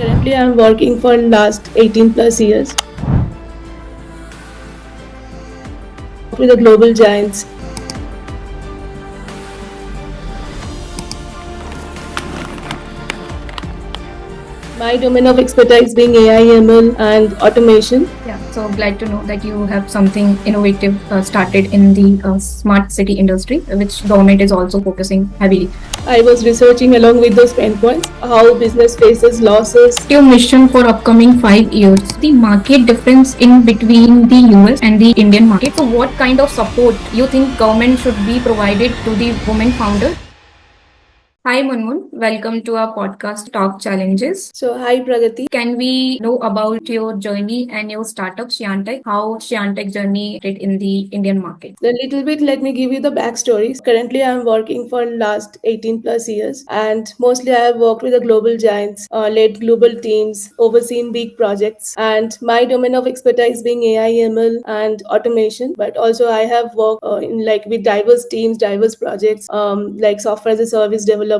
Currently, I'm working for last 18 plus years with the global giants. My domain of expertise being AI, ML, and automation. Yeah, so glad to know that you have something innovative started in the smart city industry, which government is also focusing heavily. I was researching along with those pain points how business faces losses. Your mission for upcoming 5 years, the market difference in between the US and the Indian market. So, what kind of support you think government should be provided to the women founder? Hi Munmun, welcome to our podcast Talk Challenges. So, hi Pragati. Can we know about your journey and your startup Shiantech? How Shiantech journey did in the Indian market? A little bit, let me give you the backstory. Currently, I'm working for last 18 plus years, and mostly I have worked with the global giants, led global teams, overseen big projects, and my domain of expertise being AI, ML, and automation. But also, I have worked in like with diverse teams, diverse projects, like software as a service developments,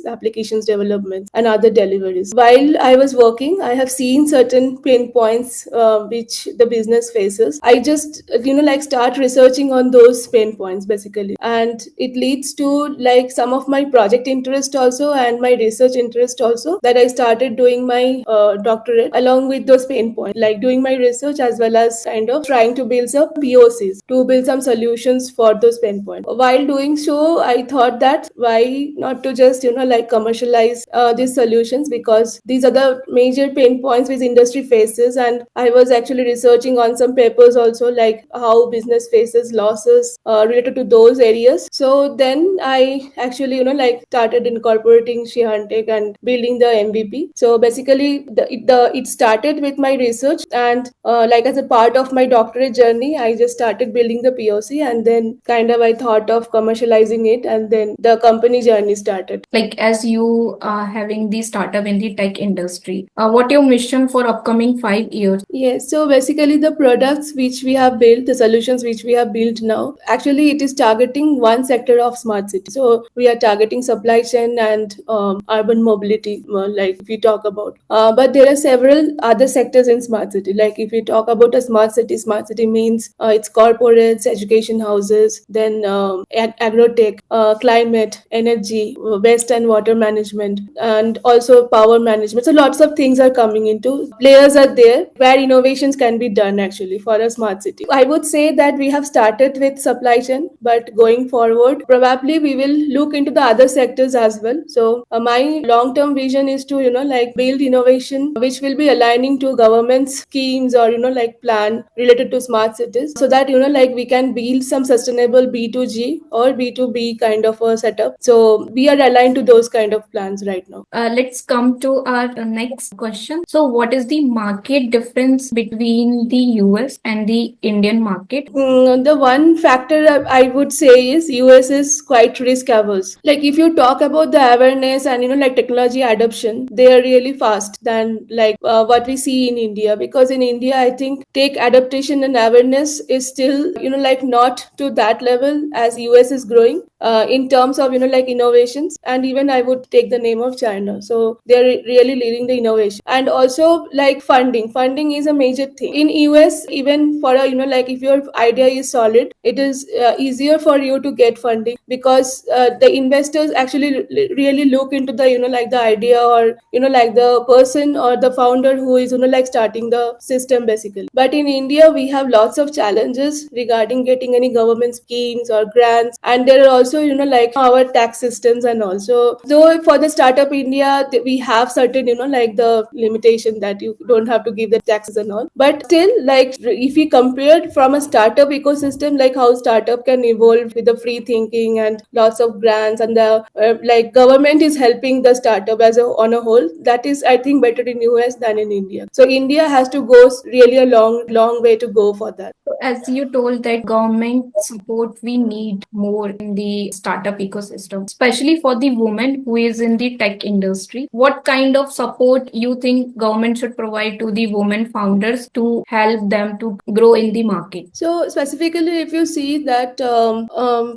applications developments, and other deliveries. While I was working, I have seen certain pain points which the business faces. I just like start researching on those pain points basically, and it leads to like some of my project interest also and my research interest also, that I started doing my doctorate along with those pain points, like doing my research as well as kind of trying to build some POCs to build some solutions for those pain points. While doing so, I thought that why not to just like commercialize these solutions, because these are the major pain points which industry faces, and I was actually researching on some papers also, like how business faces losses related to those areas. So then I actually like started incorporating Shiantech and building the MVP. So basically it started with my research, and like as a part of my doctorate journey, I just started building the POC, and then kind of I thought of commercializing it, and then the company journey started. Like as you are having the startup in the tech industry, what your mission for upcoming 5 years? Yes, so basically the products which we have built, the solutions which we have built now, actually it is targeting one sector of smart city. So we are targeting supply chain and urban mobility, like if we talk about. But there are several other sectors in smart city. Like if we talk about a smart city means it's corporates, education houses, then agrotech, climate, energy, waste and water management, and also power management. So lots of things are coming into. Players are there where innovations can be done actually for a smart city. I would say that we have started with supply chain, but going forward, probably we will look into the other sectors as well. So my long-term vision is to like build innovation which will be aligning to government's schemes or like plan related to smart cities, so that like we can build some sustainable B2G or B2B kind of a setup. So we are aligned to those kind of plans right now. Let's come to our next question. So, what is the market difference between the US and the Indian market? The one factor I would say is US is quite risk averse. Like if you talk about the awareness and like technology adoption, they are really fast than like what we see in India. Because in India, I think tech adaptation and awareness is still like not to that level as US is growing in terms of like innovations. And even I would take the name of China. So they are really leading the innovation, and also like funding. Funding is a major thing in US. Even for a like if your idea is solid, it is easier for you to get funding, because the investors actually really look into the like the idea, or like the person or the founder who is like starting the system basically. But in India, we have lots of challenges regarding getting any government schemes or grants, and there are also like our tax systems. And also, though for the startup India, we have certain like the limitation that you don't have to give the taxes and all. But still, like if we compare from a startup ecosystem, like how startup can evolve with the free thinking and lots of grants, and the like government is helping the startup as a on a whole, that is I think better in US than in India. So India has to go really a long way to go for that. As you told that government support we need more in the the startup ecosystem, especially for the woman who is in the tech industry? What kind of support you think government should provide to the women founders to help them to grow in the market? So specifically, if you see that,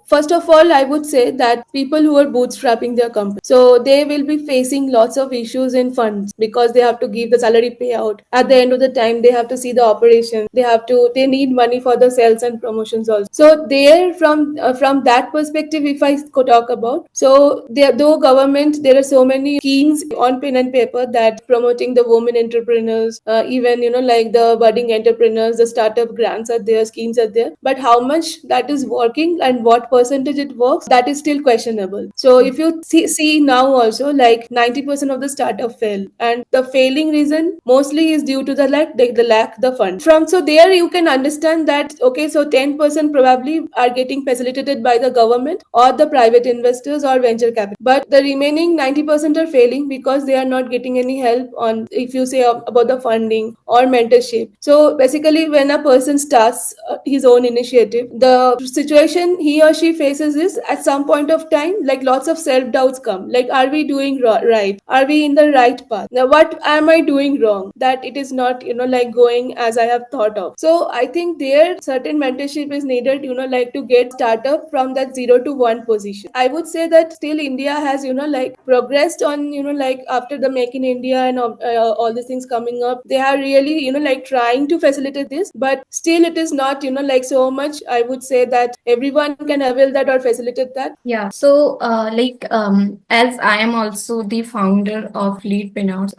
first of all, I would say that people who are bootstrapping their company, so they will be facing lots of issues in funds because they have to give the salary payout. At the end of the time, they have to see the operation. They need money for the sales and promotions also. So there, from that perspective, if I could talk about, so there, though government, there are so many schemes on pen and paper that promoting the women entrepreneurs, even like the budding entrepreneurs, the startup grants are there, schemes are there, but how much that is working and what percentage it works, that is still questionable. So if you see now also, like 90% of the startup fail, and the failing reason mostly is due to the lack the fund from. So there you can understand that, okay, so 10% probably are getting facilitated by the government or the private investors or venture capital, but the remaining 90% are failing because they are not getting any help on, if you say about the funding or mentorship. So basically, when a person starts his own initiative, the situation he or she faces is, at some point of time, like lots of self doubts come, like, are we doing right, are we in the right path, now what am I doing wrong, that it is not like going as I have thought of. So I think there certain mentorship is needed, like to get startup from that 0 to 1 position. I would say that still India has like progressed on, like after the Make in India and all these things coming up, they are really like trying to facilitate this, but still it is not like so much, I would say, that everyone can avail that or facilitate that. Yeah. So, as I am also the founder of Leadpreneurs,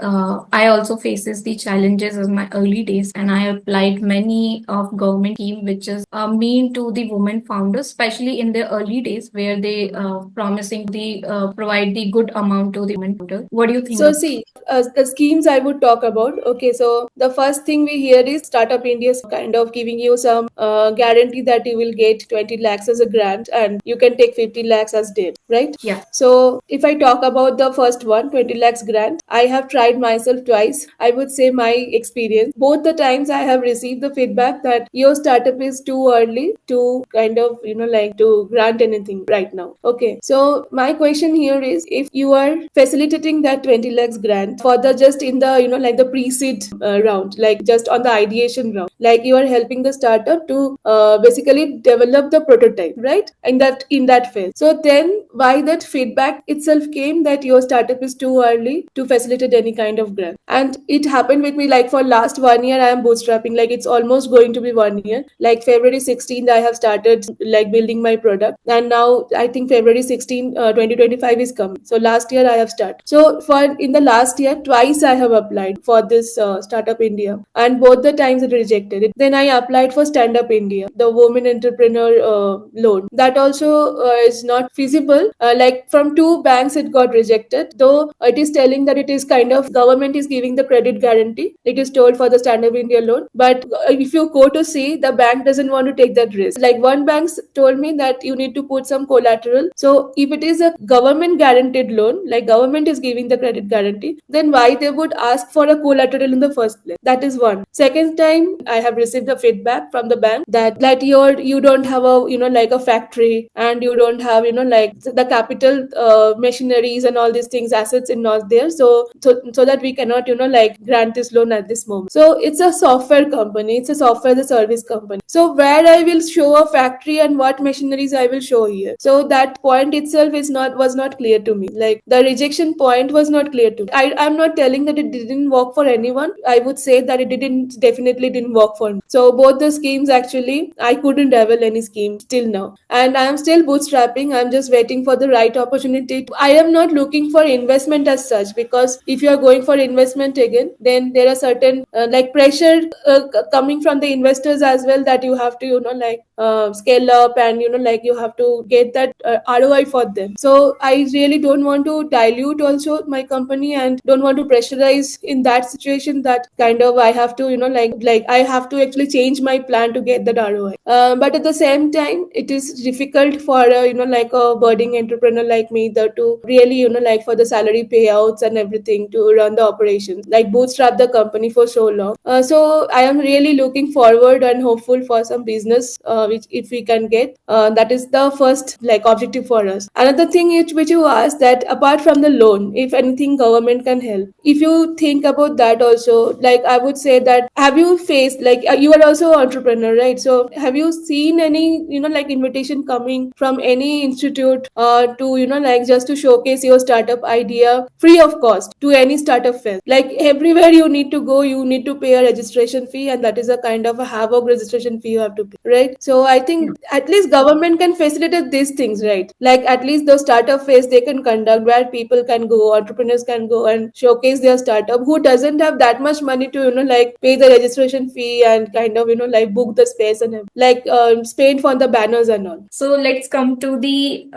I also faces the challenges of my early days, and I applied many of government scheme which is mean to the women founders, especially in their early days where they promising the provide the good amount to the women founder. What do you think? So see, the schemes I would talk about. Okay, so the first thing we hear is Startup India kind of giving you some guarantee that you will get 20 lakhs as a grant and you can take 50 lakhs as debt, right? Yeah. So if I talk about the first one, 20 lakhs grant, I have tried myself twice. I would say my experience, both the times I have received the feedback that your startup is too early to kind of, like to grant anything right now. Okay, so my question here is, if you are facilitating that 20 lakhs grant for the just in the, like the pre-seed round, like just on the ideation round, like you are helping the startup to basically develop the prototype, right? In that phase. So then why that feedback itself came that your startup is too early to facilitate any kind of grant? And it happened with me, like for last 1 year I am bootstrapping, like it's almost going to be 1 year. Like February 16th I have started like building my product, and now I think February 16, 2025 is coming. So last year I have started. So for in the last year twice I have applied for this Startup India, and both the times it rejected it. Then I applied for Stand Up India, the women entrepreneur loan. That also is not feasible. Like from two banks it got rejected, though it is telling that it is kind of government is giving the credit guarantee. It is told for the Stand Up India loan, but if you go to see, the bank doesn't want to take that risk. Like one bank told me that you need to put some collateral. So if it is a government guaranteed loan, like government is giving the credit guarantee, then why they would ask for a collateral in the first place? That is one. Second time I have received the feedback from the bank that you don't have a, like a factory, and you don't have, like the capital machineries and all these things, assets in not there, so that we cannot, like grant this loan at this moment. So it's a software company, it's a software as a service company, so where I will show a factory and what machineries I will show here? So that point itself was not clear to me. Like the rejection point was not clear to me. I'm not telling that it didn't work for anyone. I would say that it definitely didn't work for me. So both the schemes, actually I couldn't avail any scheme till now, and I am still bootstrapping. I'm just waiting for the right opportunity. I am not looking for investment as such, because if you are going for investment again, then there are certain like pressure coming from the investors as well, that you have to, like scale up, and like you have to get that ROI for them. So I really don't want to dilute also my company, and don't want to pressurize in that situation, that kind of I have to, like I have to actually change my plan to get that ROI. But at the same time, it is difficult for like a budding entrepreneur like me, that to really, like for the salary payouts and everything, to run the operations, like bootstrap the company for so long. So I am really looking forward and hopeful for some business which if we can get. That is the first like objective for us. Another thing which you asked, that apart from the loan, if anything government can help, if you think about that also, like I would say that, have you faced like you are also an entrepreneur, right? So have you seen any like invitation coming from any institute to like just to showcase your startup idea free of cost to any startup fest? Like everywhere you need to go, you need to pay a registration fee, and that is a kind of a havoc registration fee you have to pay, right? So I think at least government can facilitate these things, right? Like at least those startup fest they can conduct, where people can go, entrepreneurs can go and showcase their startup, who doesn't have that much money to like pay the registration fee and kind of like book the space and like spend for the banners and all. So let's come to the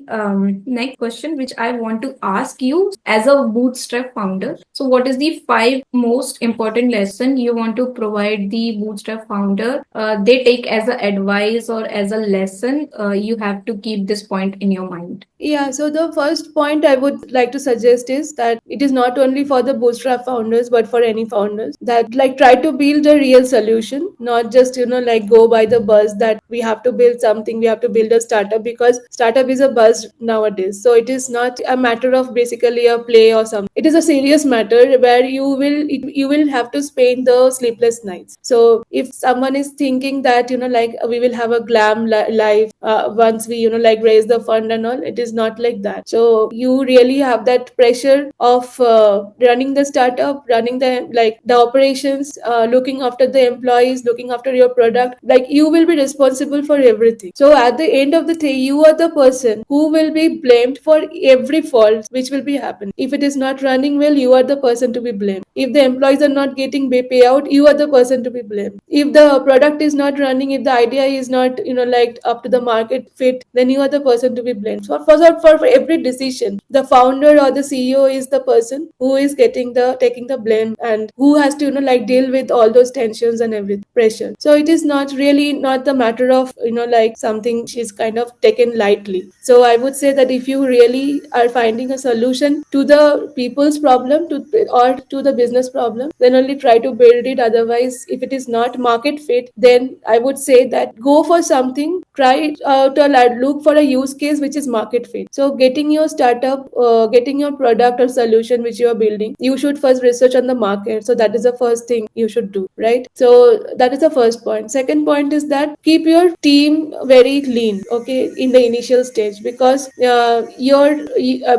next question, which I want to ask you as a bootstrap founder. So, what is the five most important lesson you want to provide the bootstrap founder? They take as a advice or as a lesson. You have to keep this point in your mind. Yeah, so the first point I would like to suggest is that it is not only for the bootstrap founders but for any founders, that like try to build a real solution, not just like go by the buzz that we have to build something, we have to build a startup, because startup is a buzz nowadays. So it is not a matter of basically a play or something. It is a serious matter where you will have to spend the sleepless nights. So if someone is thinking that like we will have a glam life once we like raise the fund and all, it is not like that. So you really have that pressure of running the startup, running the like the operations, looking after the employees, looking after your product. Like you will be responsible for everything. So at the end of the day, you are the person who will be blamed for every fault which will be happening. If it is not running well, you are the person to be blamed. If the employees are not getting payout, you are the person to be blamed. If the product is not running, if the idea is not like up to the market fit, then you are the person to be blamed. So for every decision, the founder or the CEO is the person who is taking the blame, and who has to like deal with all those tensions and every pressure. So it is not really not the matter of like something she's kind of taken lightly. So I would say that if you really are finding a solution to the people's problem or to the business problem, then only try to build it. Otherwise, if it is not market fit, then I would say that go for something, try to look for a use case which is market fit. So getting your startup, getting your product or solution which you are building, you should first research on the market. So that is the first thing you should do, right? So that is the first point. Second point is that keep your team very lean, okay, in the initial stage, because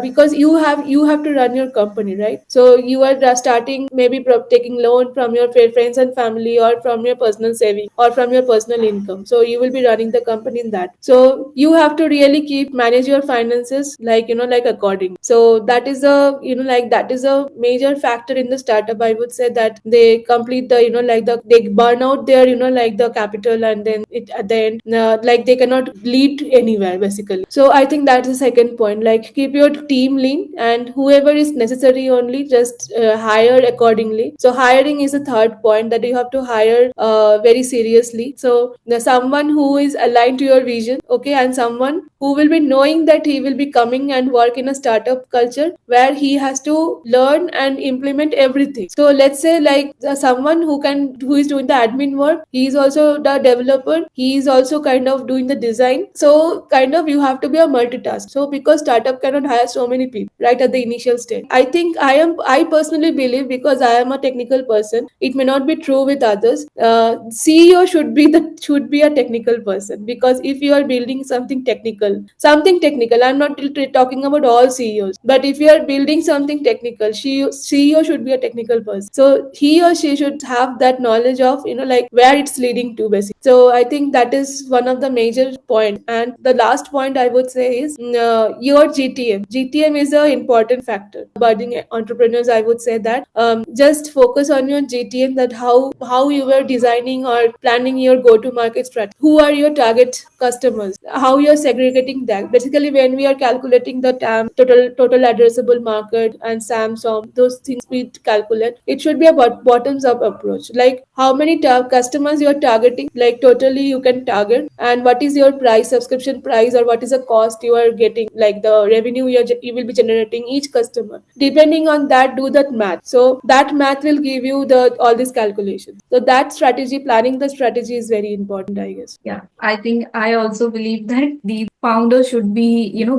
because you have to run your company, right? So you are starting maybe taking loan from your friends and family, or from your personal saving, or from your personal income. So you will be running the company in that. So you have to really keep manage your finances like like according. So that is a like that is a major factor in the startup. I would say that they complete the like they burn out their like the capital, and then it at the end like they cannot lead anywhere basically. So I think that's the second point, like keep your team lean, and whoever is necessary only just hire accordingly. So hiring is a third point, that you have to hire very seriously. So someone who is aligned to your vision, okay, and someone who will be knowing that he will be coming and work in a startup culture where he has to learn and implement everything. So let's say like someone who is doing the admin work, he is also the developer, he is also kind of doing the design. So kind of you have to be a multitask. So because startup cannot hire so many people right at the initial stage, I personally believe, because I am a technical person, it may not be true with others. CEO should be a technical person, because if you are building something technical, I'm not talking about all CEOs, but if you are building something technical, CEO should be a technical person. So he or she should have that knowledge of like where it's leading to basically. So I think that is one of the major point. And the last point I would say is your GTM is a important factor. Budding entrepreneurs, I would say that just focus on your GTM, that how you were designing or planning your go to market strategy, who are your target customers, how you're segregating that. Basically, when we are calculating the TAM, total addressable market, and Samsung, those things we calculate, it should be a bottoms up approach. Like how many customers you are targeting, like totally you can target, and what is your price, subscription price, or what is the cost you are getting, like the revenue you will be generating each customer. Depending on that, do that math. So that math will give you the all these calculations. So that strategy, planning the strategy is very important, I guess. Yeah, I think I also believe that these founders should be,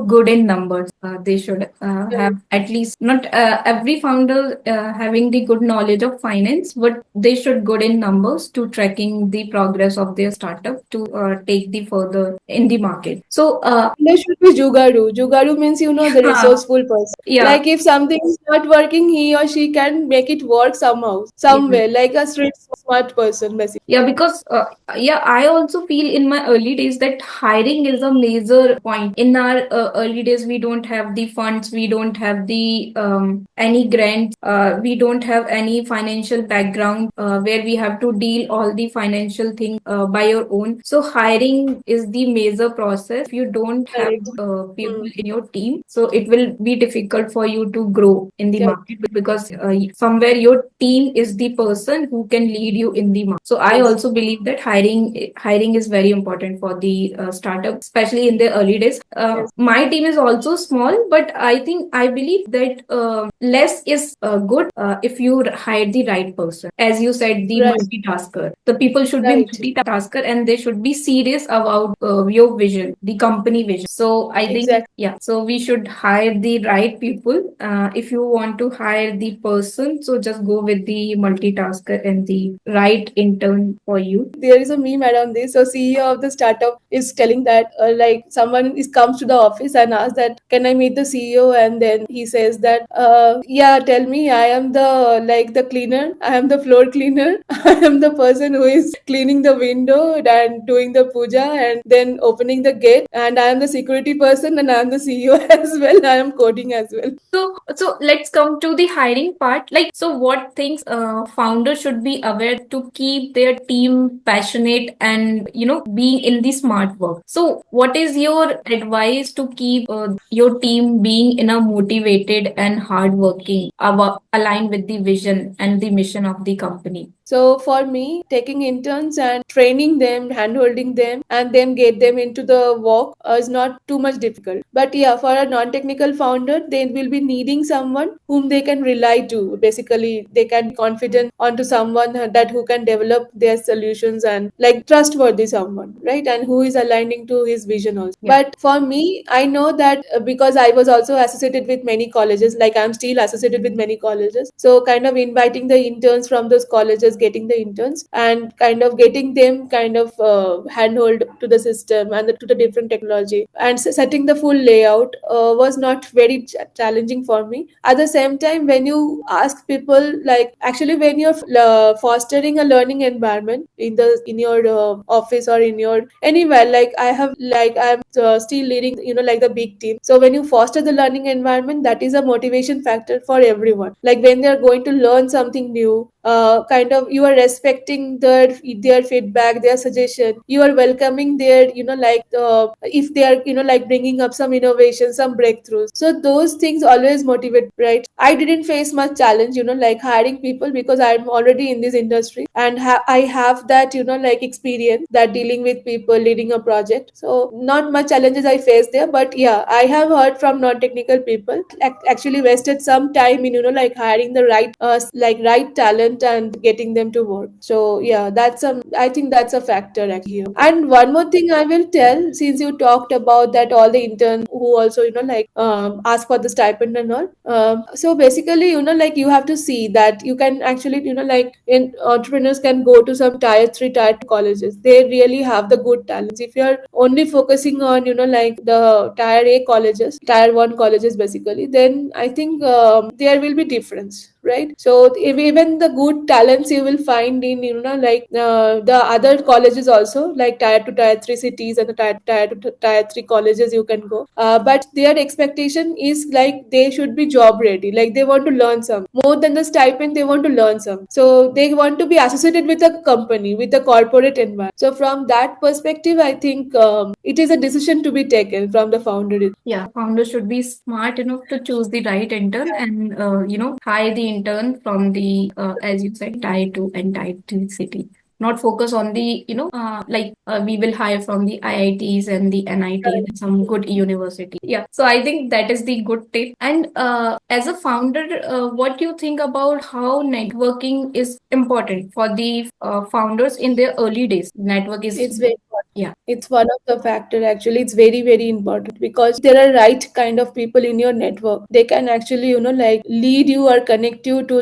good in numbers. They should Right. have at least not every founder having the good knowledge of finance, but they should good in numbers to tracking the progress of their startup to take the further in the market. So, There should be Jugaru. Jugaru means, the resourceful person. yeah, Like if something is not working, he or she can make it work somehow, yeah. somewhere, like a street smart person, basically. Yeah, because yeah, I also feel in my early days that hiring is a major point. In our early days, we don't have the funds, we don't have the any grants, we don't have any financial background where we have to deal all the financial things by your own. So hiring is the major process. If you don't have Correct. people Hmm. in your team, so it will be difficult for you to grow in the Correct. market because somewhere your team is the person who can lead you in the market. So I Yes. also believe that hiring is very important for the startup, especially in the early days. Yes. My team is also small, but I believe that less is good if you hire the right person. As you said, the Right. multitasker. The people should be Right. multitasker and they should be serious about your vision, the company vision. So I think, Exactly. yeah, so we should hire the right people. If you want to hire the person, so just go with the multitasker and the right intern for you. There is a meme around this. So CEO of the startup is telling that like someone is comes to the office and asks that can I meet the CEO, and then he says that yeah, tell me, I am the like the cleaner, I am the floor cleaner, I am the person who is cleaning the window and doing the puja and then opening the gate, and I am the security person and I am the CEO as well, I am coding as well. So let's come to the hiring part. Like, so what things founders should be aware to keep their team passionate and being in the smart work. So, what is your advice to keep your team being in a motivated and hardworking, aligned with the vision and the mission of the company? So for me, taking interns and training them, handholding them, and then get them into the work is not too much difficult. But yeah, for a non-technical founder, they will be needing someone whom they can rely to. Basically, they can be confident onto someone that who can develop their solutions and like trustworthy someone, right? And who is aligning to his vision also. Yeah. But for me, I know that because I was also associated with many colleges, like I'm still associated with many colleges. So kind of inviting the interns from those colleges, getting the interns and kind of getting them kind of handhold to the system and to the different technology and setting the full layout was not very challenging for me. At the same time, when you ask people, like actually when you're fostering a learning environment in your office or in your anywhere, like I'm still leading, like the big team. So when you foster the learning environment, that is a motivation factor for everyone. Like when they're going to learn something new, kind of you are respecting their feedback, their suggestion. You are welcoming their, like if they are, like bringing up some innovation, some breakthroughs. So those things always motivate, right? I didn't face much challenge, like hiring people because I'm already in this industry and I have that, like experience that dealing with people, leading a project. So not much challenges I faced there, but yeah, I have heard from non-technical people actually wasted some time in, like hiring the right talent and getting them to work. So yeah, I think that's a factor actually here. And one more thing I will tell, since you talked about that all the interns who also, like ask for the stipend and all. So basically, like you have to see that you can actually, like in entrepreneurs can go to some tier 3, tier 2 colleges. They really have the good talents. If you're only focusing on, like the tier A colleges, tier 1 colleges basically, then I think there will be difference, right? So if even the good talents you will find in, like the other colleges also, like tier 2, tier 3 cities and the tier 2 to tier 3 colleges you can go. But their expectation is like they should be job ready, like they want to learn some more than the stipend, they want to learn some. So they want to be associated with a company, with a corporate environment. So from that perspective, I think it is a decision to be taken from the founder. Yeah, founders should be smart enough to choose the right intern and hire the intern from the as you said, tier two and tier three city. not focus on the we will hire from the IITs and the NITs and some good university. Yeah, so I think that is the good tip. And as a founder, what do you think about how networking is important for the founders in their early days? Network is, It's very important. yeah. It's one of the factor actually. It's very, very important because there are right kind of people in your network. They can actually, like lead you or connect you to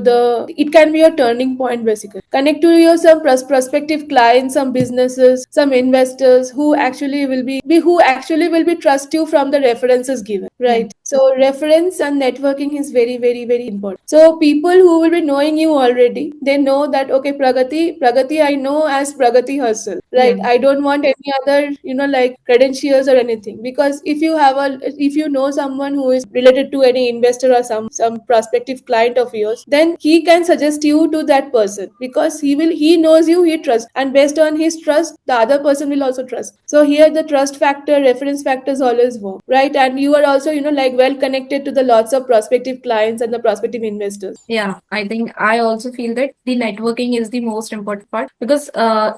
it can be a turning point basically. Connect to your some prospective clients, some businesses, some investors who actually will be trust you from the references given. Right. So reference and networking is very, very, very important. So people who will be knowing you already, they know that okay, Pragati I know as Pragati herself. Right. Yeah. I don't want any other, like credentials or anything. Because if you know someone who is related to any investor or some prospective client of yours, then he can suggest you to that person because he knows you, he trusts. And based on his trust, the other person will also trust. So here the trust factor, reference factors always work. Right. And you are also, like well connected to the lots of prospective clients and the prospective investors. Yeah, I think I also feel that the networking is the most important part because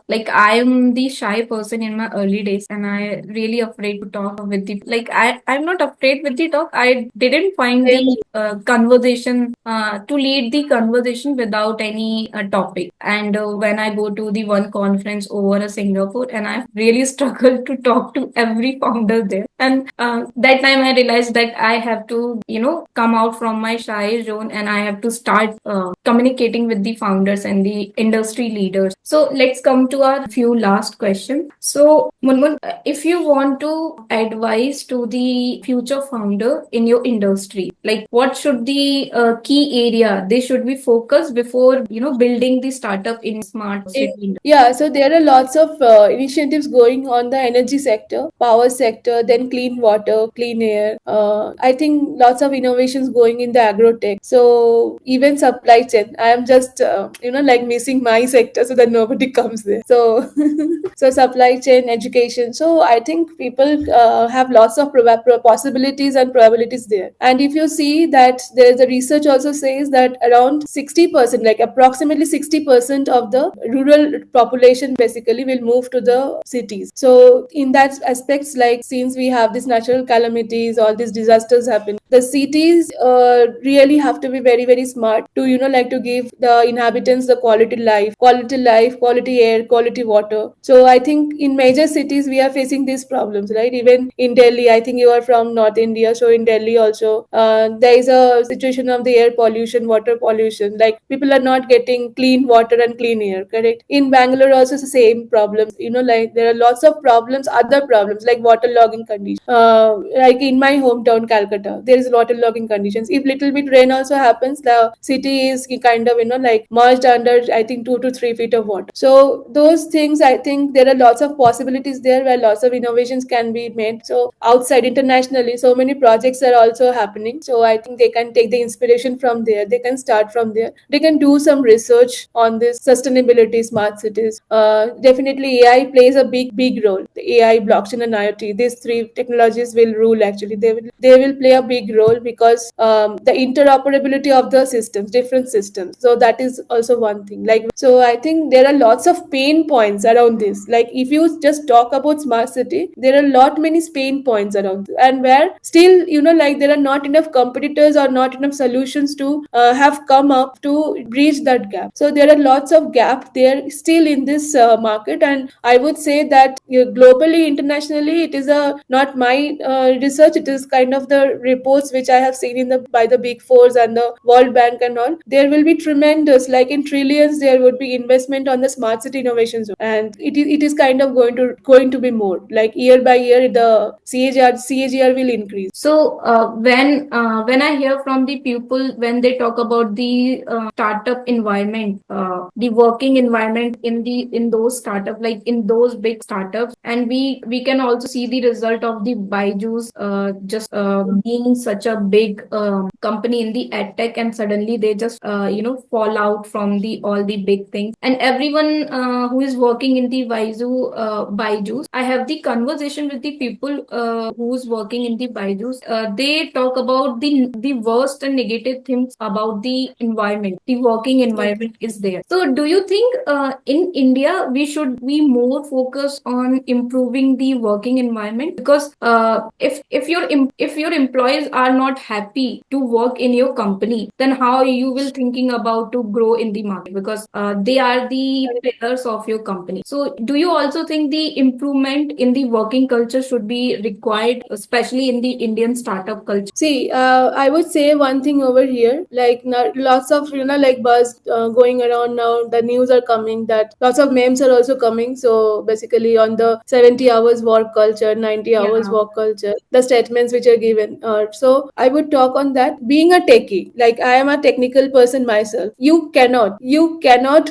like I am the shy person in my early days and I really afraid to talk with the I'm not afraid with the talk. I didn't find Same. the conversation to lead the conversation without any topic. And when I go to the one conference over a Singapore and I really struggled to talk to every founder there. And that time I realized that I have to, come out from my shy zone and I have to start communicating with the founders and the industry leaders. So let's come to our few last questions. So Munmun, if you want to advise to the future founder in your industry, like what should the key area they should be focused before, building the startup in smart city? Yeah, so there are lots of initiatives going on the energy sector, power sector, then clean water, clean air. I think lots of innovations going in the agrotech. So even supply chain, I am just like missing my sector so that nobody comes there. So so supply chain, education. So I think people have lots of possibilities and probabilities there. And if you see that there is a research also says that around 60%, like approximately 60% of the rural population basically will move to the cities. So in that aspects, like since we have these natural calamities, all these disasters happen, the cities really have to be very, very smart to, like to give the inhabitants the quality air, quality water. So I think in major cities we are facing these problems, right? Even in Delhi, I think you are from North India, so in Delhi also there is a situation of the air pollution, water pollution. Like people are not getting clean water and clean air, correct? In Bangalore also it's the same problem. Like there are lots of problems, other problems like water logging conditions. Like in my hometown, Calcutta, there is water logging conditions. If little bit rain also happens, the city is kind of like merged under I think 2 to 3 feet of water. So those things, I think there are lots of possibilities there where lots of innovations can be made. So outside internationally, so many projects are also happening. So I think they can take the inspiration from there. They can start from there. They can do some research on this sustainability, smart cities. Definitely, AI plays a big role. The AI, blockchain, and IoT. These three technologies will rule. Actually, they will play a big role because the interoperability of the systems, different systems. So that is also one thing. Like so, I think there are lots of pain points around this. Like if you just talk about smart city, there are lot many pain points around, and where still like there are not enough competitors or not enough solutions to have come up to bridge that gap. So there are lots of gap there still in this market, and I would say that globally, internationally, it is a not my research. It is kind of the reports which I have seen in the by the big fours and the World Bank and all. There will be tremendous, like in trillions, there would be investment on the smart city innovations, and it is kind of going to be more like year by year the CAGR will increase. So when I hear from the people when they talk about the startup environment, the working environment in those startup like in those big startups, and we can also see the result of the Byju's just being such a big company in the edtech, and suddenly they just fall out from the all the big things, and everyone who is working in the Byju's, I have the conversation with the people who's working in the Byju's. They talk about the worst and negative things about the environment. The working environment is there. So, do you think in India, we should be more focused on improving the working environment, because if your employees are not happy to work in your company, then how you will thinking about to grow in the market, because they are the pillars of your company. So do you also think the improvement in the working culture should be required, especially in the Indian startup culture? See, I would say one thing over here, like lots of like buzz going around now. The news are coming that lots of memes are also coming. So basically, on the 70 hours work culture, 90 hours work culture, the statements which are given. So I would talk on that. Being a techie, like I am a technical person myself, you cannot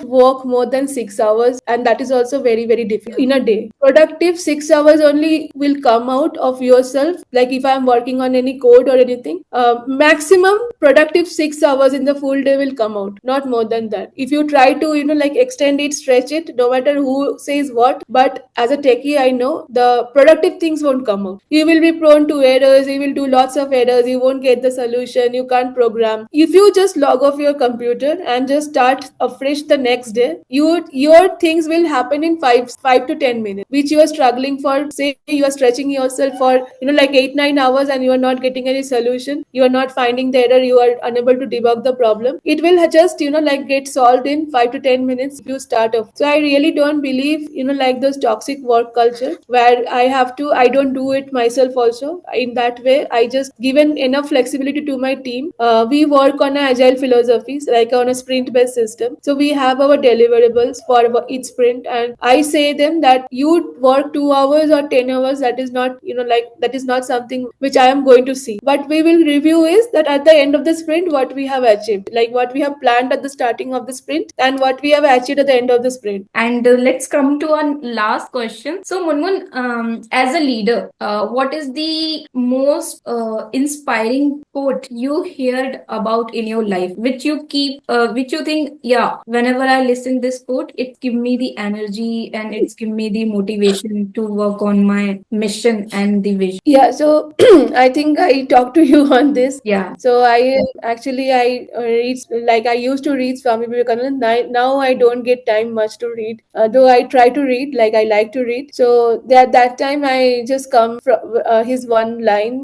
work more than 6 hours, and that is also very very difficult in a day. Productive 6 hours only will come out of yourself. Like if I am working on any code or anything, maximum productive 6 hours in the full day will come out, not more than that. If you try to like extend it, stretch it, no matter who says what, but as a techie I know the productive things won't come out. You will be prone to errors, you will do lots of errors, you won't get the solution, you can't program. If you just log off your computer and just start afresh the next day, your things will happen in 5 to 10 minutes, which you are struggling for. Say you are stretching yourself for like 8 9 hours and you are not getting any solution, you are not finding the error, you are unable to debug the problem. It will just like get solved in 5 to 10 minutes if you start off. So I really don't believe like those toxic work culture where I don't do it myself also in that way. I just given enough flexibility to my team. We work on a agile philosophies, like on a sprint based system. So we have our deliverables for each sprint, and I say them that you work 2 hours or 10 hours. That is not like that is not something which I am going to see. What we will review is that at the end of the sprint, what we have achieved, like what we have planned at the starting of the sprint and what we have achieved at the end of the sprint. And let's come to our last question. So, Munmun, as a leader, what is the most inspiring quote you heard about in your life, which you think, yeah, whenever I listen this quote, it give me the energy and it's give me the motivation to work on my mission and the vision. Yeah, so I think I talked to you on this. Yeah. So I read, like I used to read Swami Vivekananda. Now I don't get time much to read. Though I try to read, like I like to read. So that time I just come from his one line,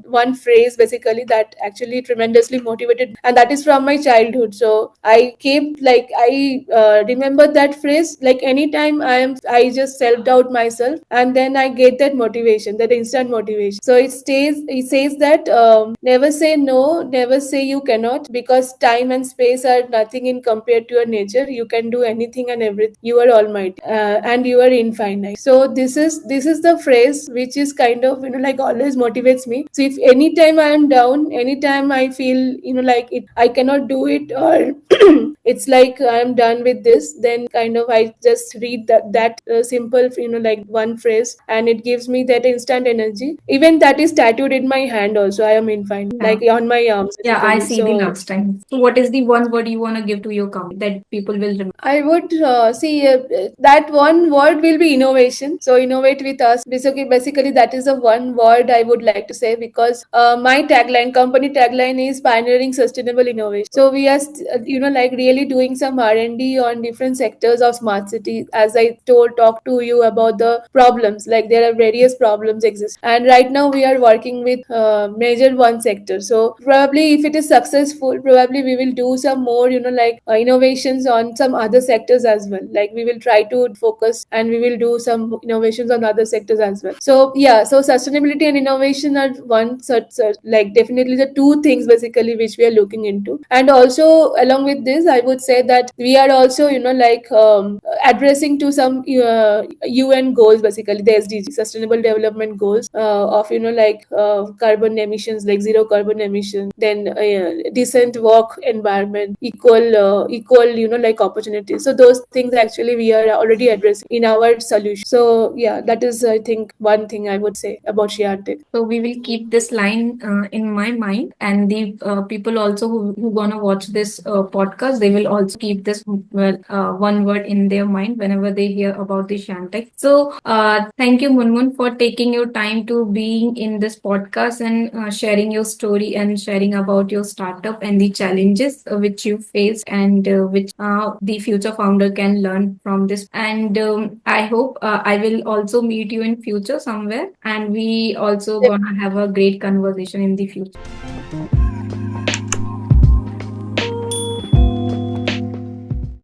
one phrase basically that actually tremendously motivated, and that is from my childhood. So I kept like I remember that phrase. Like anytime I just self doubt myself, and then I get that motivation, that instant motivation. So it says that never say no, never say you cannot, because time and space are nothing in compared to your nature. You can do anything and everything. You are almighty, and you are infinite. So this is the phrase which is kind of like always motivates me. So if anytime I am down, anytime I feel like I cannot do it, or it's like I'm done with this, then kind of I just read that simple like one phrase, and it gives me that instant energy. Even that is tattooed in my hand also. I am infinite, like on my arms Yeah, I basically. see the So last time. So, what is the one word you want to give to your company that people will remember? I would see that one word will be innovation. So innovate with us. Basically, that is the one word I would like to say, because my tagline, company tagline, is pioneering sustainable innovation. So we are, like really doing some R&D on different sectors of smart city. As I talked to you about the problems, like there are various problems exist, and right now we are working with major one sector. So probably if it is successful, probably we will do some more, like innovations on some other sectors as well. Like we will try to focus and we will do some innovations on other sectors as well. So yeah, so sustainability and innovation are one such like definitely the two things basically which we are looking into. And also along with this, I would say that we are also like addressing to some UN goals, basically the SDG, sustainable development goals, of like carbon emissions, like zero carbon emission, then decent work environment, equal like opportunities. So those things actually we are already addressing in our solution. So yeah, that is I think one thing I would say about Shiarte. So we will keep this line in my mind, and the people also who gonna watch this podcast, they will also keep this one word in their mind whenever they hear about the Shantech. So thank you, Munmun, for taking your time to being in this podcast and sharing your story and sharing about your startup and the challenges which you faced, and which the future founder can learn from this. And I hope I will also meet you in future somewhere, and we also gonna have a great conversation in the future.